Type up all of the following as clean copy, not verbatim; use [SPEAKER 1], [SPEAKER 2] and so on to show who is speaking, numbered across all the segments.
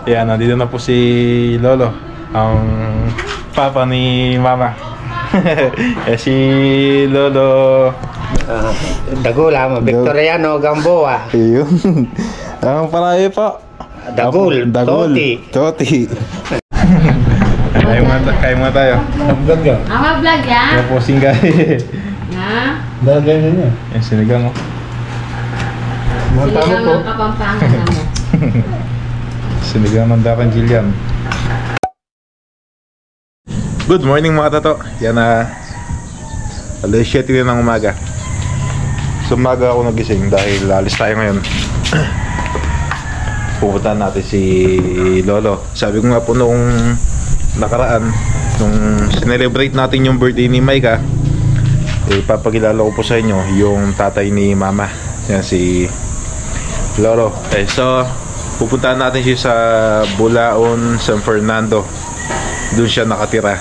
[SPEAKER 1] Yan, nandito na po si Lolo, ang papa ni Mama. Si Lolo
[SPEAKER 2] Dagul, Victoriano Gamboa.
[SPEAKER 1] Ayun. Ang palay po.
[SPEAKER 2] Dagul,
[SPEAKER 1] Toti. Kain muna tayo.
[SPEAKER 2] Vlog yan.
[SPEAKER 3] Vlog yan?
[SPEAKER 1] Kaya po singgay.
[SPEAKER 3] Ha?
[SPEAKER 2] Vlog yan niya.
[SPEAKER 1] Yan, sinigang mo.
[SPEAKER 3] Sinigang ng Kapampangan na mo.
[SPEAKER 1] Sinigang ng Dakan Jillian. Good morning mga tato. Yan na alas 7 ng umaga. So umaga ako nagising dahil alis tayo ngayon. Pupuntahan natin si Lolo. Sabi ko nga po nung nakaraan, nung sinelebrate natin yung birthday ni Micah, papakilala ko po sa inyo yung tatay ni Mama. Yan si Lolo. Okay, so pupuntahan natin siya sa Bulaon, San Fernando. Doon siya nakatira.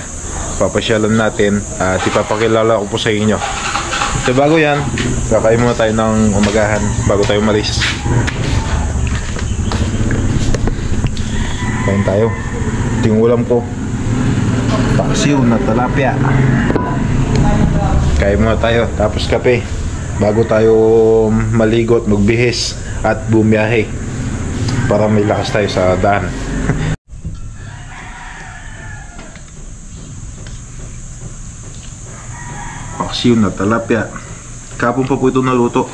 [SPEAKER 1] Papasyalan natin at ipapakilala ko po sa inyo. So bago yan, kakain muna tayo ng umagahan bago tayo malis. Kain tayo. Ito yung ulam ko, paksiw na talapia. Kain muna tayo, tapos kape bago tayo maligo at magbihis at bumiyahe para may lakas tayo sa daan. Paksiw na talapia. Kapon pa po ito naluto.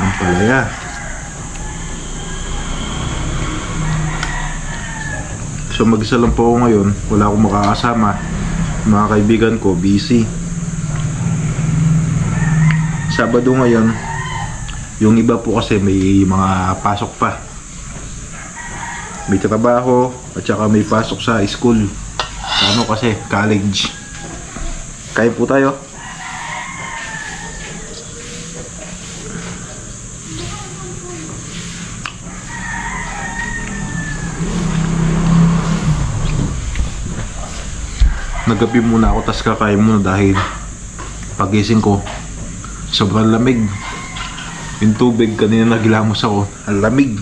[SPEAKER 1] Ang palaya. So mag-isa lang po ako ngayon. Wala akong makakasama. Mga kaibigan ko busy. Sabado ngayon. Yung iba po kasi may mga pasok pa. May trabaho at saka may pasok sa school. Ano kasi, college. Kain po tayo. Nagkape muna ako, tas kakain muna dahil pagising ko sobrang lamig. Yung tubig kanina nagilamos ako, ang lamig.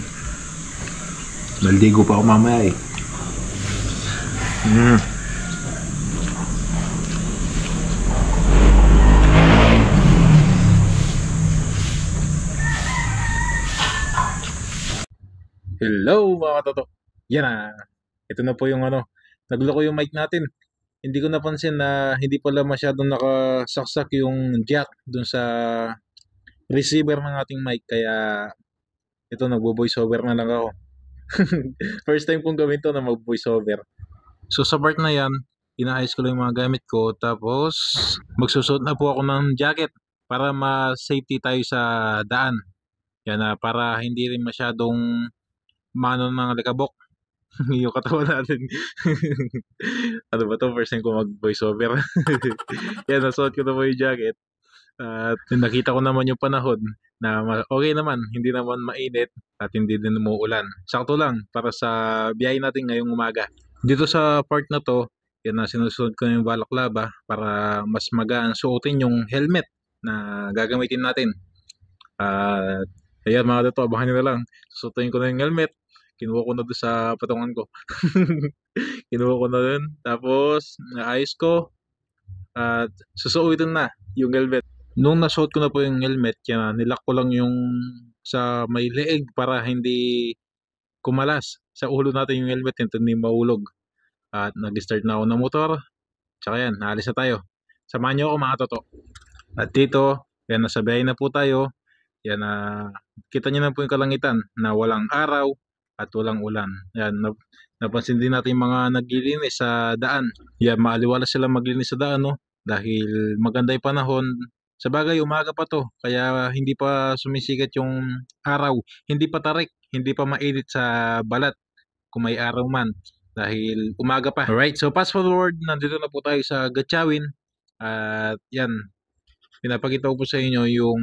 [SPEAKER 1] Naligo pa ako mamaya eh. Hello mga katoto. Yan na. Ito na po yung nagloko yung mic natin. Hindi ko napansin na hindi pala masyadong nakasaksak yung jack dun sa receiver ng ating mic. Kaya ito, nagbo-voice over na lang ako. First time kong gawin to na mag-voice over. So sa part na yan, inaayos ko lang yung mga gamit ko. Tapos magsusuot na po ako ng jacket para ma-safety tayo sa daan. Yan na, para hindi rin masyadong mano ng likabok yung katawan natin. Ano ba to? First time ko mag voice over. Yan, nasuot ko na po yung jacket. At nakita ko naman yung panahon na okay naman, hindi naman mainit at hindi din umuulan. Sakto lang para sa biyahe natin ngayong umaga. Dito sa part na to, yan na, sinusunod ko yung balaklava para mas magaan suotin yung helmet na gagamitin natin. At ayan mga dato, abangan nyo na lang. Susuotin ko na yung helmet. Kinuha ko na doon sa patungan ko. Kinuha ko na doon. Tapos, naayos ko. At susuotin na yung helmet. Nung nasuot ko na po yung helmet, yan, nilak ko lang yung sa may leeg para hindi kumalas sa ulo natin yung helmet. Hindi mahulog. At nag-start na ako ng motor. Tsaka yan, naalis na tayo. Samahan nyo ako mga toto. At dito, yan, nasa biyahe na po tayo. Yan, kita nyo na po yung kalangitan na walang araw at walang ulan. Yan, napansin din natin yung mga naglilinis sa daan. Yan, maaliwala sila maglinis sa daan, no? Dahil maganda yung panahon. Sa bagay, umaga pa to. Kaya hindi pa sumisikat yung araw. Hindi pa tarik. Hindi pa mainit sa balat kung may araw man. Dahil umaga pa. Alright, so fast forward. Nandito na po tayo sa Gatchawin. At yan, pinapakita ko po sa inyo yung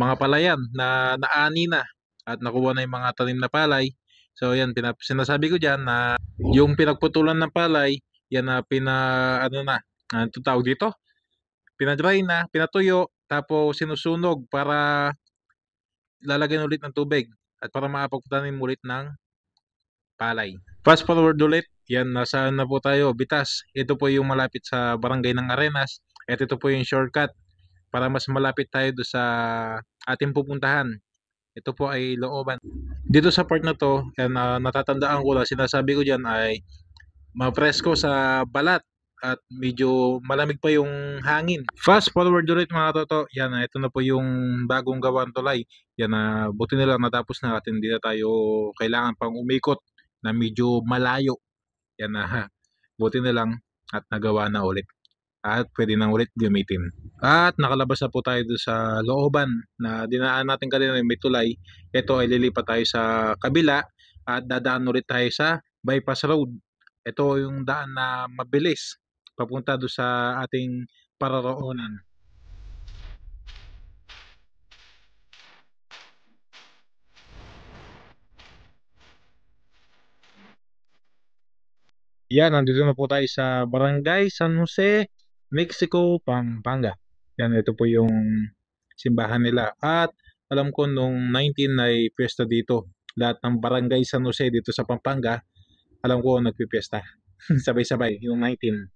[SPEAKER 1] mga palayan na naani na at nakuha na yung mga tanim na palay. So yan, sinasabi ko dyan na yung pinagputulan ng palay, yan na ano tawag dito? Pinadry na, pinatuyo, tapos sinusunog para lalagyan ulit ng tubig at para makapagtanim ulit ng palay. Fast forward ulit, yan, nasaan na po tayo, Bitas. Ito po yung malapit sa barangay ng Arenas at ito po yung shortcut para mas malapit tayo do sa ating pupuntahan. Ito po ay looban. Dito sa part na to, yan, natatandaan ko lang, sinasabi ko dyan ay mapresko sa balat at medyo malamig pa yung hangin. Fast forward ulit mga toto, yan, ito na po yung bagong gawang tulay. Yan, buti na lang natapos na at hindi na tayo kailangan pang umikot na medyo malayo. Yan, buti na lang at nagawa na ulit. At pwede nang ulit gamitin. At nakalabas na po tayo doon sa looban na dinaan natin kanina may tulay. Ito ay lilipat tayo sa kabila at dadaan ulit tayo sa bypass road. Ito yung daan na mabilis papunta doon sa ating pararoonan. Yan, nandito na po tayo sa Barangay San Jose, Mexico, Pampanga. Yan, ito po yung simbahan nila. At alam ko nung 19 ay piyesta dito. Lahat ng Barangay San Jose dito sa Pampanga, alam ko nagpipiesta. Sabay-sabay, yung 19.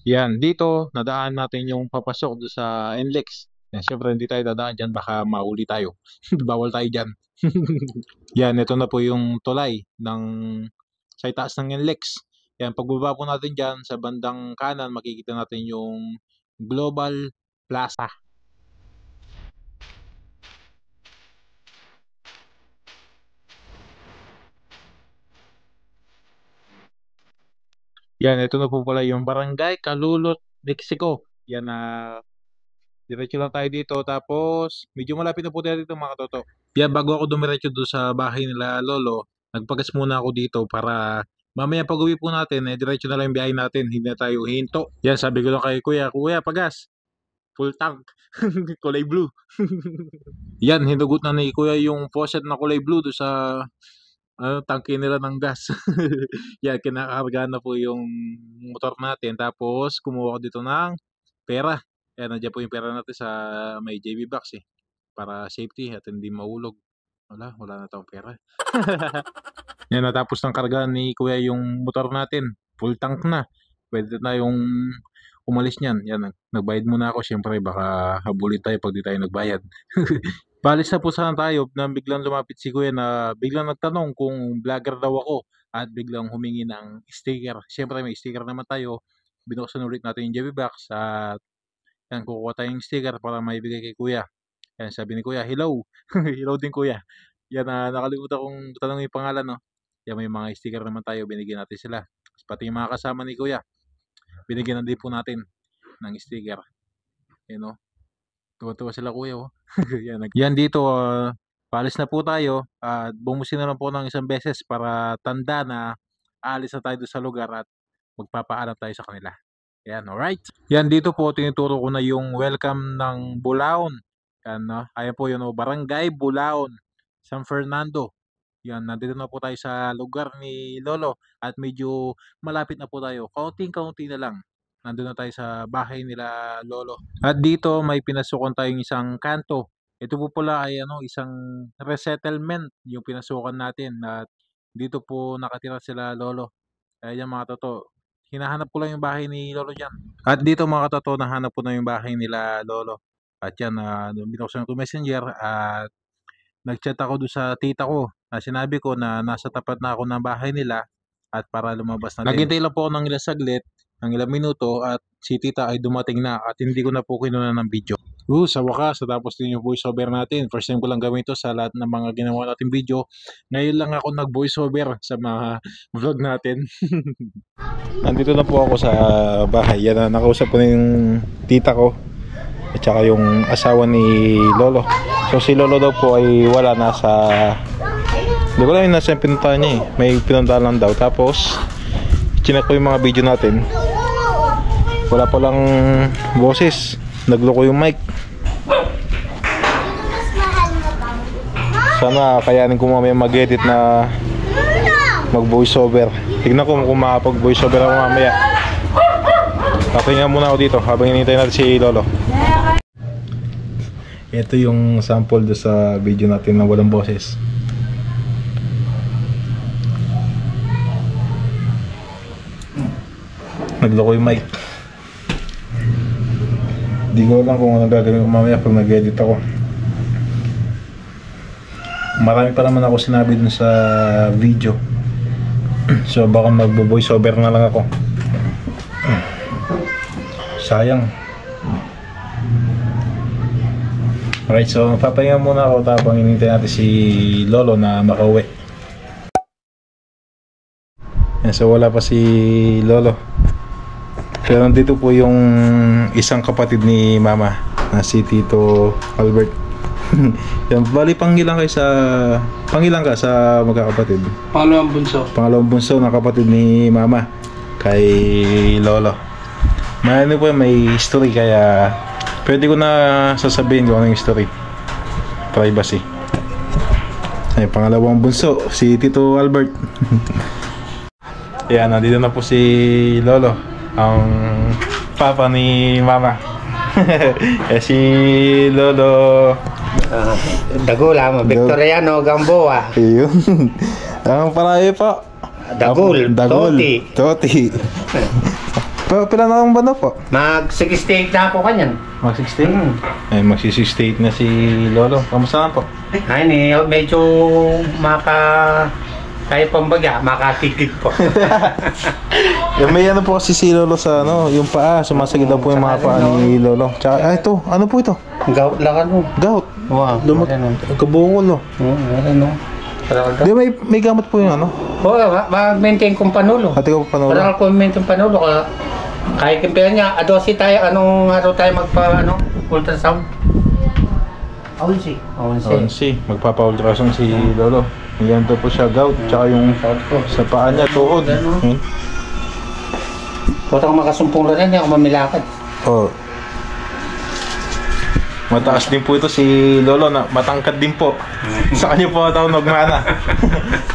[SPEAKER 1] Yan, dito nadaan natin yung papasok do sa NLEX. Yan, syempre hindi tayo dadaan dyan, baka mauli tayo. Bawal tayo dyan. Yan, ito na po yung tulay ng sa itaas ng NLEX. Yan, pagbaba po natin dyan, sa bandang kanan, makikita natin yung Global Plaza. Yan, ito na po pala yung Barangay Calulot, Mexico. Yan, diretso lang tayo dito. Tapos, medyo malapit na po tayo dito mga toto. Yan, bago ako dumiretso doon sa bahay nila Lolo, nagpagas muna ako dito para mamaya pag uwi po natin, diretso na lang yung biyahe natin. Hindi na tayo hinto. Yan, sabi ko lang kay Kuya, Kuya, pagas. Full tank. Kulay blue. Yan, hinugot na ni Kuya yung faucet na kulay blue doon sa tangke nila ng gas. Yan, kinakarga na po yung motor natin. Tapos, kumuha ko dito ng pera. Yan, nandiyan po yung pera natin sa may JB box eh. Para safety at hindi mahulog. Wala na tayong pera. Yan, natapos ng karga ni Kuya yung motor natin. Full tank na. Pwede tayong umalis niyan. Yan, nagbayad muna ako. Siyempre, baka habulin tayo pag di tayo nagbayad. Balis na po sana tayo na biglang lumapit si Kuya na biglang nagtanong kung vlogger daw ako at biglang humingi ng sticker. Siyempre may sticker naman tayo. Binuksan ulit natin yung JB box at yan, kukuha tayong sticker para maibigay kay Kuya. Yan, sabi ni Kuya, hello. Hello din Kuya. Yan, nakalimutan kong tanong yung pangalan, no? Yan, may mga sticker naman tayo. Binigyan natin sila. Pati yung mga kasama ni Kuya, binigyan na din po natin ng sticker. Yan, no? Tuwa-tuwa sila Kuya, oh. Yan dito, paalis na po tayo at bumusin na lang po ng isang beses para tanda na aalis na tayo sa lugar at magpapaalam tayo sa kanila. Yan, alright. Yan dito po, tinuturo ko na yung welcome ng Bulaon. Yan, no? Ayan po yun, Barangay Bulaon, San Fernando. Yan, nandito na po tayo sa lugar ni Lolo at medyo malapit na po tayo. Kaunting-kaunti na lang. Nandun na tayo sa bahay nila Lolo. At dito may pinasukan tayong isang kanto. Ito po pala ay isang resettlement yung pinasukan natin. At dito po nakatira sila Lolo. Kaya yan mga toto, hinahanap ko lang yung bahay ni Lolo dyan. At dito mga toto, nahanap ko na yung bahay nila Lolo. At yan, binuksan ko messenger at nag-chat ako doon sa tita ko. Sinabi ko na nasa tapat na ako ng bahay nila at para lumabas na din. Naghintay lang po ako ng ilang saglit, ng ilang minuto at si tita ay dumating na at hindi ko na po kinuha ng video. Sa wakas, tapos din yung voiceover natin. First time ko lang gawin ito sa lahat ng mga ginawa natin video. Ngayon lang ako nag-voiceover sa mga vlog natin. Nandito na po ako sa bahay. Yan, nakausap ko na yung tita ko at saka yung asawa ni Lolo. So si Lolo daw po ay wala, nasa, hindi ko lang yung nasa pinuntahan niya eh. May pinuntahan lang daw. Tapos chinek ko yung mga video natin, wala pa lang boses, nagloko yung mic. Sana kayanin ko mamaya mag-edit na mag voiceover. Tignan ko kung makapag-voice over ako mamaya. Papahinga muna ako dito habang hinihintay natin si Lolo. Ito yung sample do sa video natin na walang boses. Nagloko yung mic. Di ko alam kung ano gagawin ko mamaya pag nag-edit ako. Marami pa naman ako sinabi dun sa video. So baka magbo-voice over na lang ako. Sayang. Alright, so papahinga muna ako tapos hinihintay natin si Lolo na makauwi. So wala pa si Lolo. Pero nandito po yung isang kapatid ni Mama na si Tito Albert. Yan, bali pangilan ka sa magkakapatid?
[SPEAKER 2] Pangalawang bunso.
[SPEAKER 1] Pangalawang bunso na kapatid ni Mama kay Lolo. May ano po, may history kaya pwede ko na sasabihin kung anong history. Privacy. Ay, pangalawang bunso si Tito Albert. Yan, nandito na po si Lolo, ang papa ni Mama. Si Lolo
[SPEAKER 2] Dagol, Victoriano Gamboa.
[SPEAKER 1] ayun. Ang parayo po
[SPEAKER 2] Dagol,
[SPEAKER 1] Toti. Pila na ang banda po?
[SPEAKER 2] Mag-68 na ako kanyan.
[SPEAKER 1] Mag-68? Ay, mag-68 na si Lolo. Kamusta na po?
[SPEAKER 2] Ay, medyo kaya pambaga, makatigid po.
[SPEAKER 1] Yung may ano po kasi si Lolo sa ano, yung paa, sumasagid daw po yung mga paa ni Lolo. Tsaka, ito, ano po ito?
[SPEAKER 2] Gout lang ano.
[SPEAKER 1] Gout.
[SPEAKER 2] Wow.
[SPEAKER 1] Kabukol,
[SPEAKER 2] Ano?
[SPEAKER 1] Di may gamot po yung ano?
[SPEAKER 2] Oo, mag-maintain kong panulo.
[SPEAKER 1] Ate ko pa panulo.
[SPEAKER 2] Parang ako maintain panulo. Kaya kimpihan niya, adosi tayo, anong araw tayo ultrasound? 11.
[SPEAKER 1] 11. Magpapa-ultrasound si Lolo. Yan to po siya, gout. Tsaka yung sa paa niya, tuhod.
[SPEAKER 2] Huwag ako makasumpong lang niya, ako mamilakad.
[SPEAKER 1] Oh. Mataas din po ito si Lolo, na matangkad din po. Sa kanya po ito nagmana.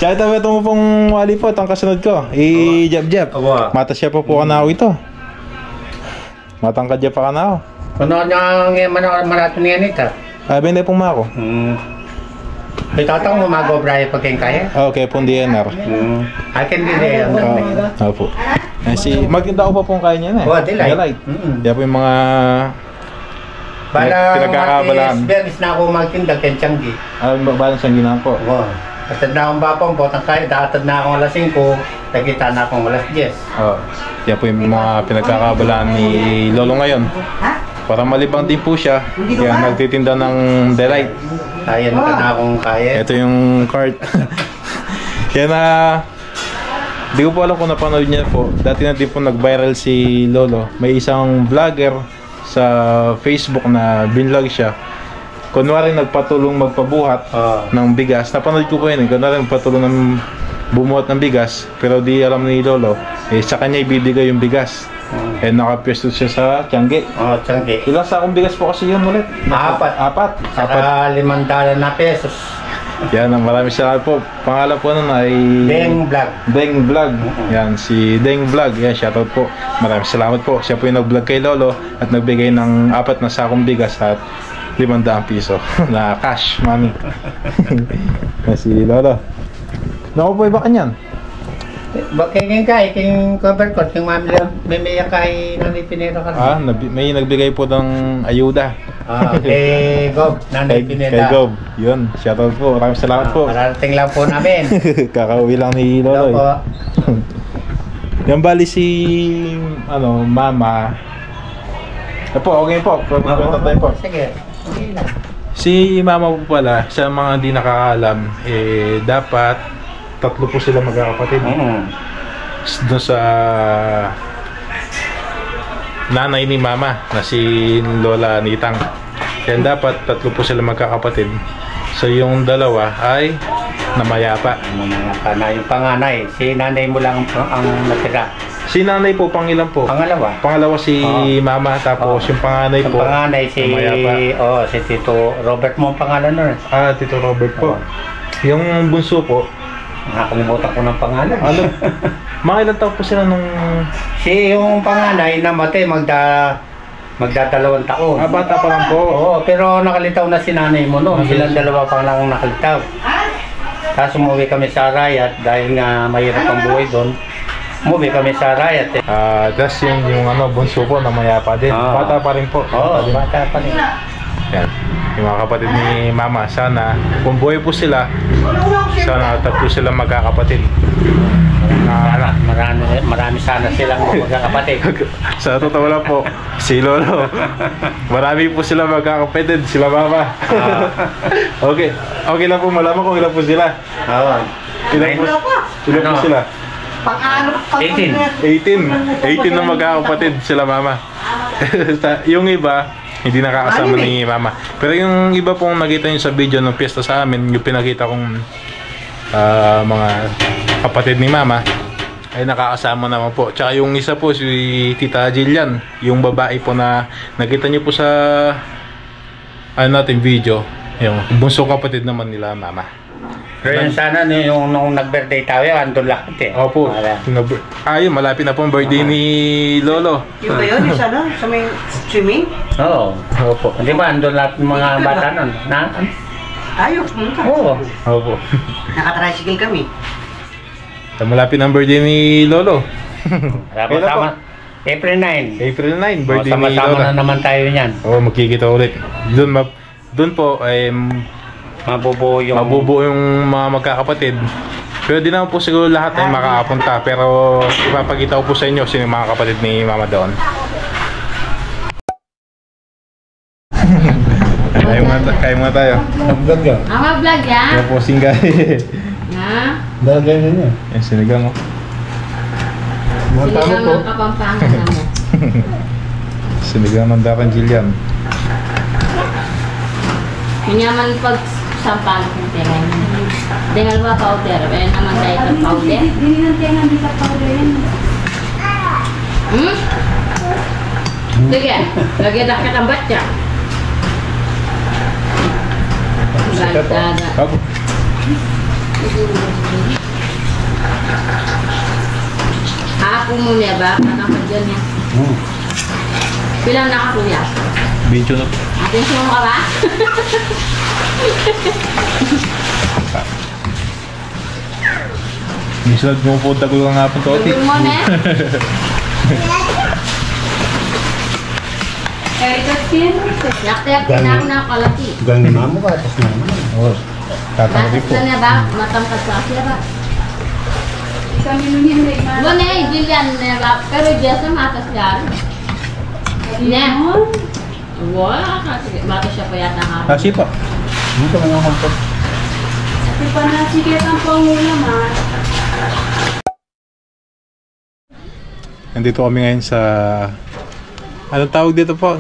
[SPEAKER 1] Tsaka ito mo pong wali po, itong kasunod ko. I-jab-jab. Mata siya po kanao ito. Matangkad niya pa kanao.
[SPEAKER 2] Ano niya maraton niya nito?
[SPEAKER 1] Binay pong mako.
[SPEAKER 2] May tatang mo mag-obraya pag kayong kaya?
[SPEAKER 1] Okay, pong DNR.
[SPEAKER 2] I can do that.
[SPEAKER 1] Opo. Magtinda ko pa pong kaya niya na eh.
[SPEAKER 2] Oh, delight.
[SPEAKER 1] Kaya po yung mga pinagkakabalaan.
[SPEAKER 2] Is na ako magtinda kay Tianggi.
[SPEAKER 1] Balang siyang ginaan po.
[SPEAKER 2] Oo. Atad na akong bapang botang kaya, datad na akong alas 5, nakita na akong alas 10.
[SPEAKER 1] Kaya po yung mga pinagkakabalaan ni Lolo ngayon. Para malibang din po siya, kaya nagtitinda ng delight.
[SPEAKER 2] Kaya na akong kaya.
[SPEAKER 1] Ito yung cart. Kaya na, di ko po alam kung napanood niya po. Dati na din po nag-viral si Lolo. May isang vlogger sa Facebook na binlog siya. Kunwari nagpatulong magpabuhat ng bigas. Napanood ko po yun. Kunwari nagpatulong ng bumuhat ng bigas. Pero di alam ni Lolo, sa kanya ibibigay yung bigas. Nakapwesto siya sa Tianggi.
[SPEAKER 2] Tianggi.
[SPEAKER 1] Ilang sakong bigas po kasi yun ulit?
[SPEAKER 2] Apat. Saka 5 na pesos.
[SPEAKER 1] Yan, maraming salamat po. Pangalan po nun ay Deng Vlog. Yan, si Deng Vlog. Yan, shoutout po. Maraming salamat po. Siya po yung nag-vlog kay Lolo at nagbigay ng 4 na sakong bigas at 500 piso na cash money. Si Lolo. Naku po iba kanyan?
[SPEAKER 2] Bakit kaya kayong cover ko, yung mamaya kay Nanay Pinero ka
[SPEAKER 1] May nagbigay po ng ayuda.
[SPEAKER 2] Kay Gob, Nanay Pinero.
[SPEAKER 1] Kay Gob, yun, shoutout po, maraming salamat po.
[SPEAKER 2] Mararating lang po namin.
[SPEAKER 1] Kakauwi lang ni Lolo.
[SPEAKER 2] Po.
[SPEAKER 1] Yan bali si, Mama. Po, okay po, po.
[SPEAKER 2] Sige, okay lang.
[SPEAKER 1] Si Mama po pala, sa mga hindi nakakaalam, dapat 3 po sila magkakapatid. Doon sa nanay ni Mama na si Lola Nitang. Kaya dapat 3 po sila magkakapatid. So yung dalawa ay namayapa.
[SPEAKER 2] Namayapa na yung panganay. Si nanay mo lang ang natira.
[SPEAKER 1] Si nanay po, pangilan po? Pangalawa si Mama, tapos yung panganay po.
[SPEAKER 2] Panganay si si Tito Robert mo ang pangalan nun.
[SPEAKER 1] Tito Robert po. Yung bunso po,
[SPEAKER 2] nakalimutan ko ng pangalan.
[SPEAKER 1] Mga ilang taon po sila nung...
[SPEAKER 2] Si yung panganay namatay magdadalawang taon.
[SPEAKER 1] bata pa lang po.
[SPEAKER 2] Oo, pero nakalitaw na si nanay mo no. Silang dalawa pa lang nakalitaw. Tapos umuwi kami sa Arayat dahil nga mahirap ang buhay doon. Umuwi kami sa Arayat.
[SPEAKER 1] That's yung bunso po na mayapa din. Bata pa rin po.
[SPEAKER 2] Oo, bata pa rin.
[SPEAKER 1] Yan. Yung mga kapatid ni Mama, sana kung buhay po sila, sana tatlo silang magkakapatid.
[SPEAKER 2] Marami sana silang magkakapatid.
[SPEAKER 1] Sa totoo lang po, si Lolo, marami po sila magkakapatid, sila Mama. Okay lang po malaman kung ilan po sila.
[SPEAKER 2] Oo.
[SPEAKER 1] Ilan po sila? 18 na magkakapatid sila Mama. Yung iba, hindi nakakasama ni Mama. Pero yung iba pong nakita nyo sa video ng piyesta sa amin, yung pinakita kong mga kapatid ni Mama, ay nakakasama naman po. Tsaka yung isa po, si Tita Jillian, yung babae po na nakita nyo po sa natin video, yung bunso kapatid naman nila Mama.
[SPEAKER 2] Pero yun sana yung nung nag-birthday tayo, andun lahat eh.
[SPEAKER 1] Opo. Ayun, malapit na po ang birthday ni Lolo.
[SPEAKER 4] Yung ba yun? Yung sana? Sa may swimming?
[SPEAKER 2] Oo. Opo. Di ba andun lahat ng mga bata nun?
[SPEAKER 4] Ayos, pumunta.
[SPEAKER 2] Oo.
[SPEAKER 1] Opo.
[SPEAKER 4] Nakatricycle kami.
[SPEAKER 1] Malapit na ang birthday ni Lolo.
[SPEAKER 2] Sama. April 9.
[SPEAKER 1] April 9, birthday ni Lolo.
[SPEAKER 2] Sama-sama na naman tayo niyan.
[SPEAKER 1] Oo, magkikita ulit. Doon po ay mabubuo yung mga magkakapatid. Pero di naman po siguro lahat ay makakapunta. Pero ipapakita ko po sa inyo sino yung mga kapatid ni Mama doon. Kaya muna tayo.
[SPEAKER 2] Nag-vlog yan.
[SPEAKER 3] Vlog yan?
[SPEAKER 1] Kaya po singgay.
[SPEAKER 3] Ha?
[SPEAKER 2] Lagay na niya.
[SPEAKER 1] Yan, sinigang mo.
[SPEAKER 3] Sinigang ng Kapampangan na mo.
[SPEAKER 1] Sinigang ng Darang Jillian.
[SPEAKER 3] Pinyaman pag sampang ng tengan. Dengal ba powder? Ayan naman tayo ng powder.
[SPEAKER 5] Dili ng tengan di sa powder yan.
[SPEAKER 3] Sige, lagyan na kitang batya. Ganda.
[SPEAKER 1] Ako.
[SPEAKER 3] Ako muna ba? Anong ka dyan yan? Pilang nakakuya?
[SPEAKER 1] Video na.
[SPEAKER 3] Atensyon ka ba?
[SPEAKER 1] Misalad mo po tago lang nga po to.
[SPEAKER 3] Good morning. Ito sin. Yak-yak na ako na kalati.
[SPEAKER 2] Gangin mo ka, atas na naman.
[SPEAKER 1] Oo. Tatanggapin
[SPEAKER 3] Matas
[SPEAKER 1] po.
[SPEAKER 3] na niya ba? Matangkad sa siya ba?
[SPEAKER 5] Kami nun yan na iman.
[SPEAKER 3] Wala eh, Jillian na ba? Pero Jess na matas yan. Ne? Wala kasi. Bata siya pa yata nga.
[SPEAKER 1] Kasi pa.
[SPEAKER 2] Dito na yung kompot.
[SPEAKER 5] Kasi pa na sikat ang pangulam ha.
[SPEAKER 1] Nandito kami ngayon sa... Anong tawag dito po?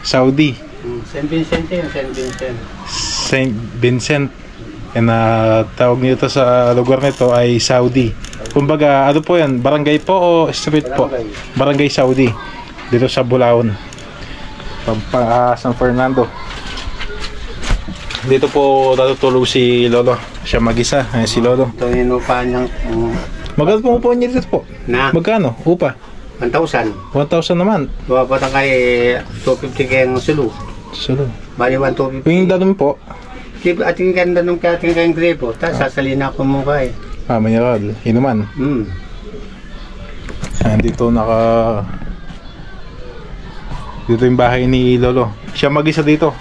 [SPEAKER 1] Saudi.
[SPEAKER 2] St. Vincent yun, St. Vincent.
[SPEAKER 1] St. Vincent. And tawag nito sa lugar nito ay Saudi. Kumbaga, ano po yan? Barangay po o street po? Barangay Saudi. Dito sa Bulaon. San Fernando. Dito po natutulog si Lolo. Siya mag-isa. Ayan si Lolo.
[SPEAKER 2] Ito yung upa niyang...
[SPEAKER 1] Magkano po upo niya dito po?
[SPEAKER 2] Na?
[SPEAKER 1] Magkano? Upa?
[SPEAKER 2] 1,000.
[SPEAKER 1] 1,000 naman.
[SPEAKER 2] Buwapatan kay 250 kayong sulu.
[SPEAKER 1] Solo.
[SPEAKER 2] Bali 1,250.
[SPEAKER 1] Yung danon po?
[SPEAKER 2] Ating ganda nung ating kayong gripo. Tapos sasalina ko mo ka eh.
[SPEAKER 1] Mineral. Inuman. Dito dito yung bahay ni Lolo. Siya mag-isa dito.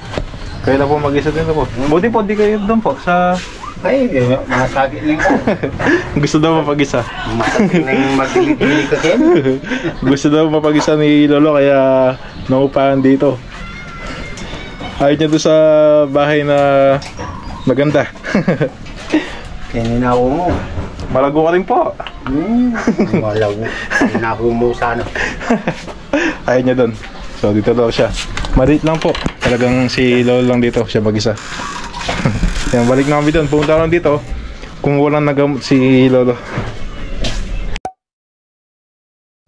[SPEAKER 1] Kaya na po mag-isa dito po. Buti po, di kayo doon po sa...
[SPEAKER 2] Ay, masakit lang ka.
[SPEAKER 1] Gusto daw mapag-isa.
[SPEAKER 2] Masakit lang magpili ko din.
[SPEAKER 1] Gusto daw mapag-isa ni Lolo kaya naupahan dito. Ayaw niya doon sa bahay na maganda.
[SPEAKER 2] Kininaw mo.
[SPEAKER 1] Malago ka rin po.
[SPEAKER 2] Malago. Kininaw mo sana.
[SPEAKER 1] Ayaw niya doon. So dito daw siya. Maliit lang po. Talagang si Lolo lang dito. Siya mag-isa. Yan, balik na kami doon. Pumunta lang dito. Kung walang nagamot si Lolo.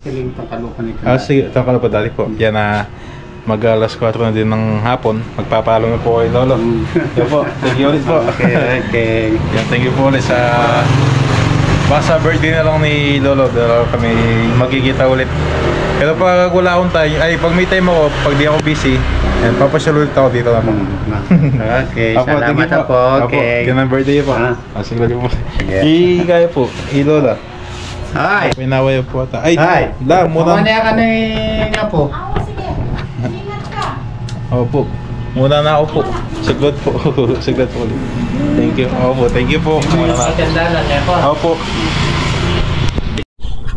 [SPEAKER 2] Siling tangkalupan ito.
[SPEAKER 1] Sige. Tangkalo pa dali po. Yan na. Mag-alas 4 na din ng hapon. Magpapalo na po kay Lolo. Yan po. Thank you ulit po.
[SPEAKER 2] Okay.
[SPEAKER 1] Yan, thank you po ulit sa Basta birthday na lang ni Lolo, pero kami magkikita ulit. Pero pag wala akong time, ay pag may time ako, pag di ako busy, ayan, papasyal ulit ako dito na po.
[SPEAKER 2] Okay,
[SPEAKER 1] Apo,
[SPEAKER 2] salamat
[SPEAKER 1] thank you
[SPEAKER 2] po. Okay.
[SPEAKER 1] Yan ang birthday po.
[SPEAKER 2] Ah.
[SPEAKER 1] Sige, lagi po.
[SPEAKER 2] Sige.
[SPEAKER 1] Kaya po, Lola.
[SPEAKER 2] Hi.
[SPEAKER 1] Pinaway po ata. Ay,
[SPEAKER 2] Hi.
[SPEAKER 1] la, muna.
[SPEAKER 2] Muna ka na nga po.
[SPEAKER 1] Opo. Muna na ako po. Saglit po. Saglit po ulit. Thank you. Opo, thank you po. Muna na.
[SPEAKER 2] Maganda lang po.
[SPEAKER 1] Opo.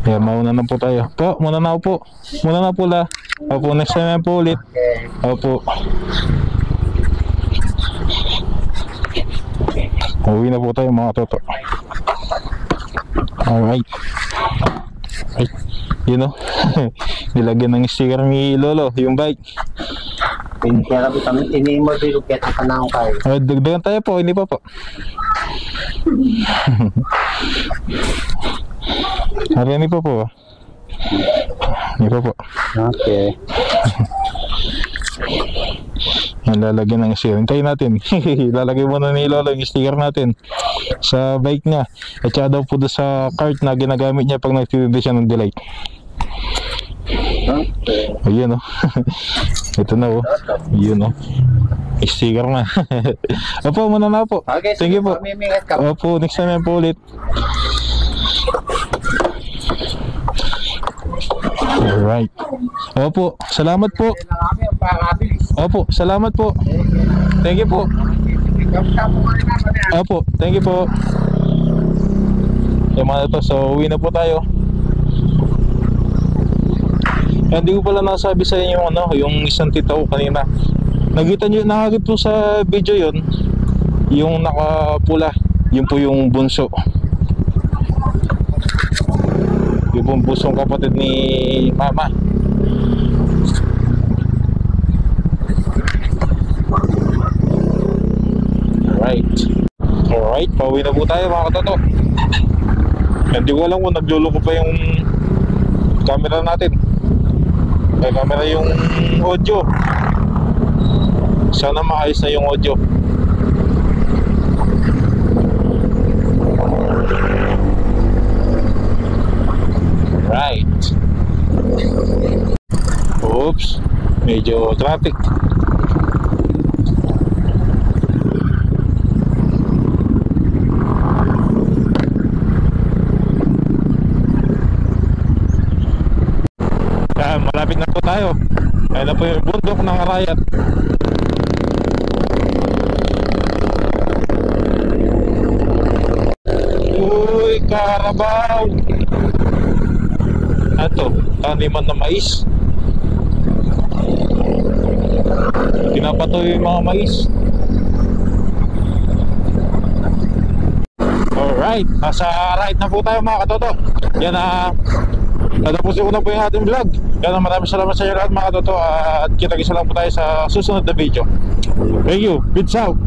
[SPEAKER 1] Yeah, mauna na po tayo. Po, muna na ako po. Muna na po la. Opo, next time na po ulit. Opo. Uwi na po tayo mga toto. Alright. Ay, you know, nilagyan ng sticker ni Lolo, yung bike.
[SPEAKER 2] Kaya kami ini-mo dito kaya panahon kayo.
[SPEAKER 1] Oh, dagdagan tayo po, hindi pa po. Hindi pa po. Hindi pa po.
[SPEAKER 2] Okay.
[SPEAKER 1] Yan, lalagyan ng sticker. Hintayin natin. Lalagay muna ni Lolo yung sticker natin sa bike niya. At saka daw po doon sa cart na ginagamit niya pag nagtitindi siya ng delight. Ayun o. Ito na o. Ayun o. Sticker na. Opo, muna na po.
[SPEAKER 2] Okay,
[SPEAKER 1] thank you po. Opo, next time po ulit. Alright. Opo, salamat po. Opo, salamat po. Thank you po. Opo, thank you po. Yung mga ito, so uwi na po tayo. Hindi ko pala nasabi sa inyo yung isang tita ko kanina. Nakita po sa video yon, yung nakapula, yun po yung bunso. Yung pong busong kapatid ni Mama. Alright, pauwi na po tayo mga katoto. Hindi ko alam kung nagluloko pa yung camera natin. May camera yung audio. Sana maayos na yung audio. Right. Oops, medyo traffic. Malapit na po tayo. Ayan na po yung bundok ng Arayat. Uy, Carabao! Ito, taniman na mais. Pinapatoy yung mga mais. Alright, nasa right na po tayo mga katoto. Yan na. Tatapusin ko na po yung ating vlog. Kaya maraming salamat sa inyo lahat mga katoto. At kita-kisa lang po tayo sa susunod na video. Thank you, peace out.